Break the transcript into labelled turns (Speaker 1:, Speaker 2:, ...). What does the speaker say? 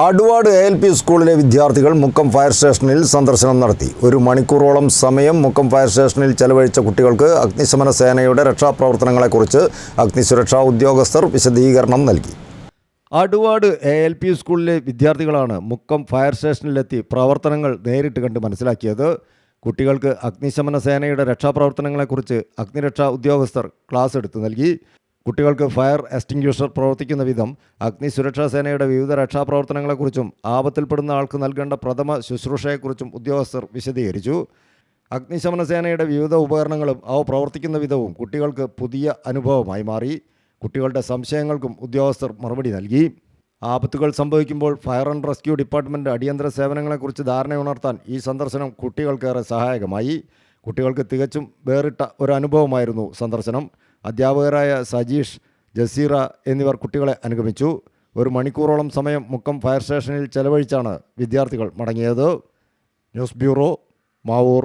Speaker 1: അഡ്വാഡ് ALP സ്കൂളിലെ വിദ്യാർത്ഥികൾ Mukkam fire സ്റ്റേഷനിൽ സന്ദർശനം നടത്തി. ഒരു മണിക്കൂറോളം സമയം മുക്കം ഫയർ സ്റ്റേഷനിൽ ചെലവഴിച്ച കുട്ടികൾക്ക് അഗ്നിശമന സേനയുടെ രക്ഷാപ്രവർത്തനങ്ങളെക്കുറിച്ച് അഗ്നിസുരക്ഷാ ഉദ്യോഗസ്ഥർ വിശദീകരണം നൽകി. അഡ്വാഡ് ALP സ്കൂളിലെ വിദ്യാർത്ഥികളാണ് മുക്കം ഫയർ സ്റ്റേഷനിലെത്തി പ്രവർത്തനങ്ങൾ നേരിട്ട് കണ്ട് മനസ്സിലാക്കിയത്. കുട്ടികൾക്ക് അഗ്നിശമന സേനയുടെ രക്ഷാപ്രവർത്തനങ്ങളെക്കുറിച്ച് അഗ്നിരക്ഷാ ഉദ്യോഗസ്ഥർ ക്ലാസ് എടുത്തു നൽകി. കുട്ടികൾക്ക് ഫയർ എക്സ്റ്റിങ്ക്വിഷർ പ്രവർത്തിക്കുന്ന വിധം, അഗ്നിസുരക്ഷാ സേനയുടെ വിവിധ രക്ഷാപ്രവർത്തനങ്ങളെക്കുറിച്ചും ആപത്തിൽപ്പെടുന്ന ആൾക്ക് നൽകേണ്ട പ്രഥമ ശുശ്രൂഷയെക്കുറിച്ചും ഉദ്യോഗസ്ഥർ വിശദീകരിച്ചു. അഗ്നിശമന സേനയുടെ വിവിധ ഉപകരണങ്ങളും അവ പ്രവർത്തിക്കുന്ന വിധവും കുട്ടികൾക്ക് പുതിയ അനുഭവമായി മാറി. കുട്ടികളുടെ സംശയങ്ങൾക്കും ഉദ്യോഗസ്ഥർ മറുപടി നൽകി. ആപത്തുകൾ സംഭവിക്കുമ്പോൾ ഫയർ ആൻഡ് റെസ്ക്യൂ ഡിപ്പാർട്ട്മെൻറ്റ് അടിയന്തര സേവനങ്ങളെക്കുറിച്ച് ധാരണയുണർത്താൻ ഈ സന്ദർശനം കുട്ടികൾക്കേറെ സഹായകമായി. കുട്ടികൾക്ക് തികച്ചും വേറിട്ട ഒരു അനുഭവമായിരുന്നു സന്ദർശനം. അധ്യാപകരായ സജീഷ്, ജസീറ എന്നിവർ കുട്ടികളെ അനുഗമിച്ചു. ഒരു മണിക്കൂറോളം സമയം മുക്കം ഫയർ സ്റ്റേഷനിൽ ചെലവഴിച്ചാണ് വിദ്യാർത്ഥികൾ മടങ്ങിയത്. News bureau, Mavoor.